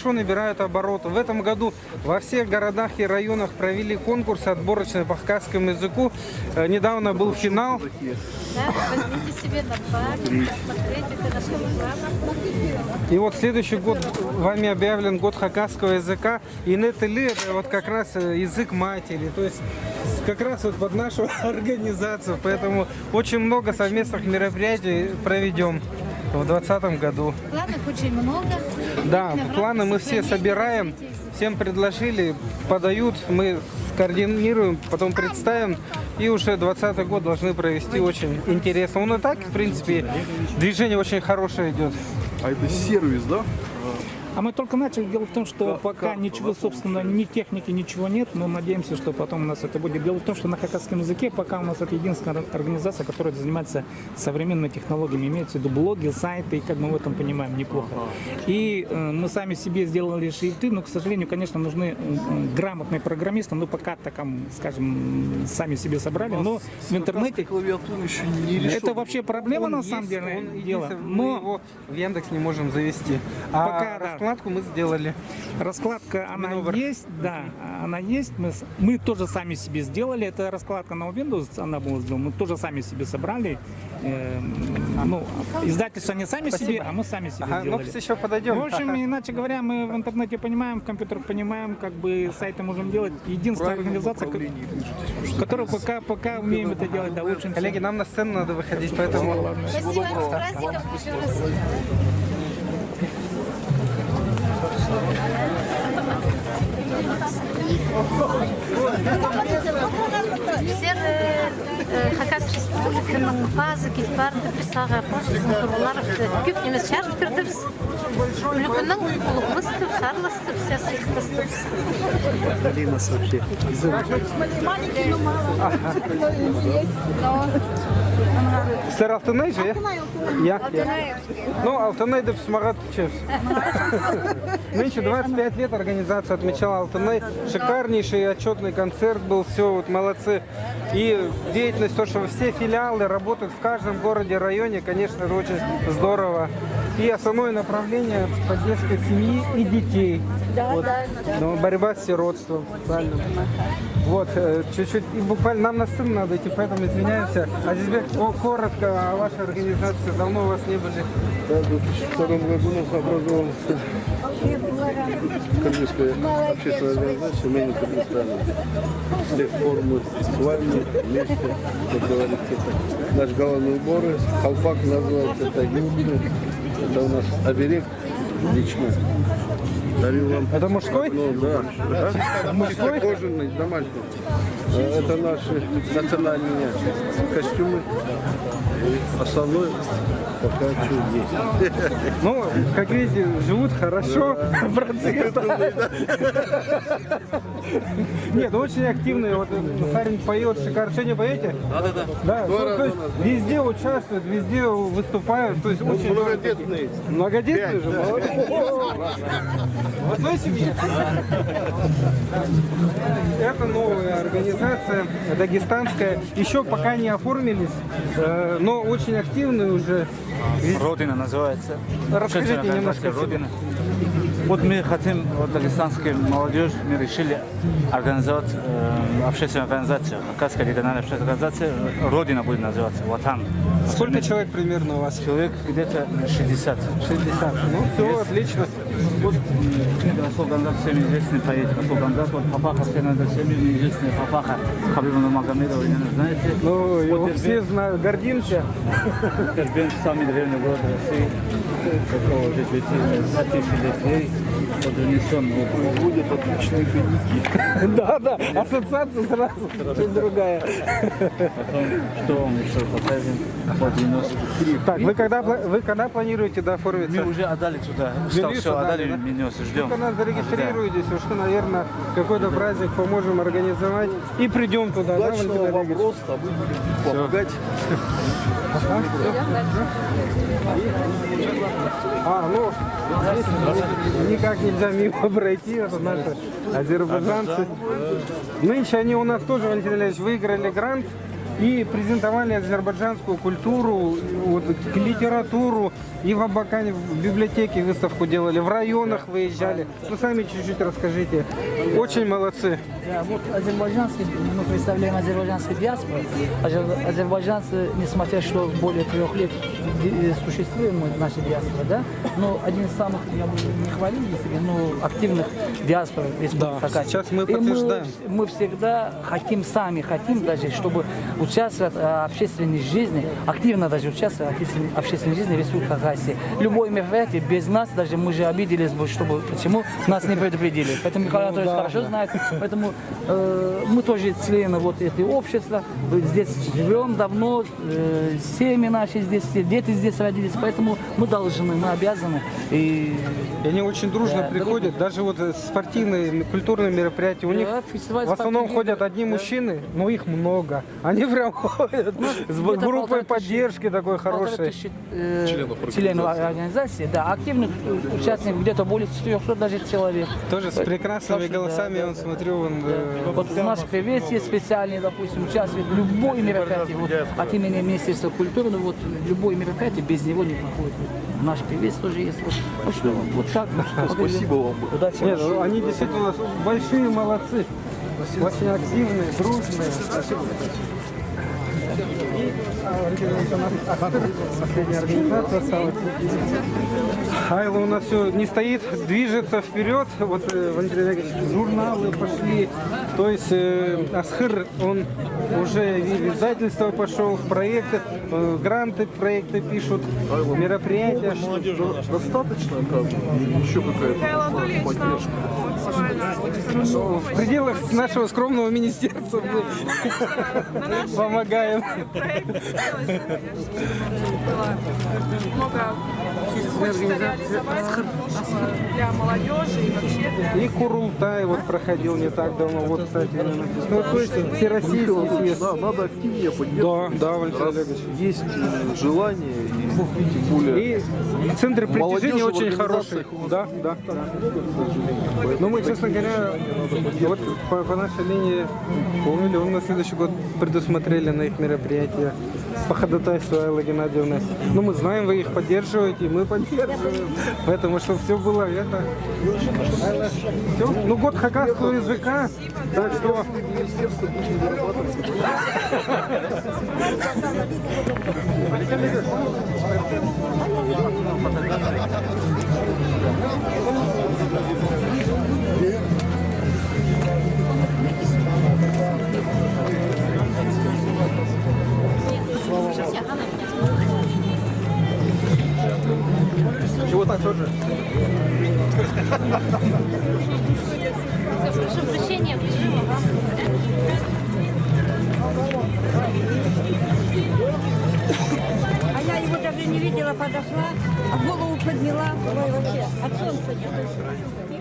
хорошо набирают обороты. В этом году во всех городах и районах провели конкурсы отборочные по хакасскому языку. Недавно был финал. Да, возьмите себе на память, посмотрите, это наша программа. И вот следующий год вами объявлен год хакасского языка. И Нетели это вот как раз язык матери. То есть как раз вот под нашу организацию. Поэтому очень много совместных мероприятий проведем в 2020 году. Планов очень много. Да, планы мы все собираем, всем предложили, подают, мы координируем, потом представим. И уже 2020 год должны провести очень интересно. Он и так, в принципе, движение очень хорошее идет. А это сервис, да? А мы только начали. Дело в том, что пока ничего, собственно, ни техники, ничего нет, но надеемся, что потом у нас это будет. Дело в том, что на хакасском языке пока у нас это единственная организация, которая занимается современными технологиями, имеется в виду блоги, сайты, и как мы в этом понимаем, неплохо. И мы сами себе сделали шрифты, но, к сожалению, конечно, нужны грамотные программисты, но пока так, скажем, сами себе собрали, но в интернете... Клавиатура еще не решена. Это вообще проблема на самом деле. Мы его в Яндекс не можем завести. А Пока, да. раскладку мы сделали. Раскладка, она Миновар. есть, да, она есть. Мы тоже сами себе сделали. Это раскладка на Windows, она была сделана. Мы тоже сами себе собрали. Ну, издательство не сами себе, а мы сами себе Ага, ну, сделали. еще подойдем. В общем, иначе говоря, мы в интернете понимаем, в компьютерах понимаем, как бы сайты можем делать. Единственная организация, которая пока умеем это делать, да, учимся. Коллеги, нам на сцену надо выходить, поэтому... Спасибо, с праздником еще раз. Біздер Хакас Республиканың базы китапарын писаға сұрғылар көп немес шарт кірдібіз. Үлгінің ұлығымызды, сарлысты, все сыйықтысты. Алина вообще. Сэр Алтынай же, я? Ну, Алтынай да Смарат Чевс. Нынче 25 лет организация отмечала Алтынай. Шикарнейший отчетный концерт был, все, вот молодцы. И деятельность, то, что все филиалы работают в каждом городе, районе, конечно, это очень здорово. И основное направление – поддержка семьи и детей. Вот. Но борьба с сиротством. Правильно. Вот, чуть-чуть, и буквально нам на сцену надо идти, поэтому извиняемся. А здесь коротко о вашей организации, давно у вас не были. Да, в 2002 году у нас образовалась Кыргызская общественная организация «Семейный Кыргызстан». Все формы с вами вместе, как говорится, это наш головной убор, колпак называется, это юбка, это у нас оберег лично. Дарю вам. Это мужской? Ну, да. Мужской? Кожаный, домашний. Это наши национальные костюмы. Основной пока что есть. Ну, как видите, живут хорошо. Нет, очень активные. Вот парень поет шикарно. Сегодня поете? Да. Да. То есть везде участвуют, везде выступают. То есть очень Многодетные. многодетные же. В одной семье. Это новая организация, дагестанская. Еще пока не оформились, но очень активные уже. Родина называется. Расскажите немножко. Родина. Вот мы хотим, вот дагестанская молодежь, мы решили организовать общественную организацию, Хакасская региональная общественная организация, Родина будет называться, Ватан. Сколько человек примерно у вас? Человек где-то 60. 60. Ну, все, отлично. Вот Расул Гандак всеми известный поэт, Расул Гандак, вот Папаха Сенада, всеми известный Папаха Хабибуна Магомедова, вы не знаете? Ну, его все знают, гордимся. Дербент самый древний город России, такого тысячелетий, поднесен. Будет отличные коньяки. Да, да, ассоциация сразу чуть другая. Потом, что вам еще покажем? По 93. Так, вы когда планируете дооформиться? Мы уже отдали туда. Милицию Все, отдали, да? минус, ждем. Только нас зарегистрируйтесь, уж, наверное, какой-то праздник поможем организовать и придем туда. Да, Удачного Валентин вам Олегович? роста, вы будете помогать. Ну, здесь никак нельзя мимо пройти, это наши азербайджанцы. Нынче они у нас тоже, Валентин Олегович, выиграли грант и презентовали азербайджанскую культуру, вот, литературу. И в Абакане, в библиотеке выставку делали, в районах выезжали. Ну, сами чуть-чуть расскажите. Очень молодцы. Да, вот азербайджанский, мы представляем азербайджанскую диаспору. Азербайджанцы, несмотря что более 3 лет существуем мы, наша диаспора, да, но один из самых, я бы не хвалил себе, но активных диаспор Республики Хакасия. Сейчас мы И подтверждаем. мы всегда хотим даже, чтобы участвовать в общественной жизни, активно даже участвовать в общественной жизни Республики Хакасия. Любое мероприятие без нас, даже мы же обиделись бы, чтобы почему нас не предупредили. Поэтому Михаил Анатольевич хорошо знает. Поэтому мы тоже члены вот этого общества. Здесь живем давно, семьи наши здесь, все дети здесь родились. Поэтому мы должны, мы обязаны. И они очень дружно приходят, даже вот спортивные, культурные мероприятия. У них фестиваль в основном спортивный, ходят одни мужчины, но их много. Они прям ходят с группой поддержки такой хорошей. Членов организации, да, активных участников где-то более 400 даже человек. Тоже с прекрасными голосами, я смотрю, он... Вот у нас певец есть специальный, допустим, участвует в любой мероприятии. Вот, от имени Министерства культуры, ну, вот любое мероприятие без него не проходит. Наш певец тоже есть. Вот, что, вот так. Спасибо вам. Удачи. Нет, ну, они действительно большие молодцы. Очень активные, дружные. Последняя организация осталась. Айла у нас все не стоит, движется вперед. Вот Валентин Олегович, журналы пошли. То есть Асхыр, он уже в издательство пошел, в проекты, гранты, проекты пишут, мероприятия. Достаточно, оказывается? Или еще какая-то поддержка? В пределах нашего скромного министерства мы помогаем. Много хочется реализовать для молодежи и вообще для... И Курултай вот проходил не так давно. Вот, кстати, ну, то есть всероссийский съезд. Да, надо активнее поддерживать. Да, Валентин Раз Олегович. есть желание и тем более... И центры притяжения Молодежи в очень хорошие. организациях Да, да. Ну мы, честно говоря, вот по нашей линии помнили, он на следующий год предусмотрели на их мероприятия по ходатайству Айлы Геннадьевны. Ну мы знаем, вы их поддерживаете, и мы поддерживаем. Поэтому, чтобы все было это... Все. Ну год хакасского языка, так что... Чего так тоже? Прошу прощения, А я его даже не видела, подошла, а голову подняла. Ой, вообще, от солнца не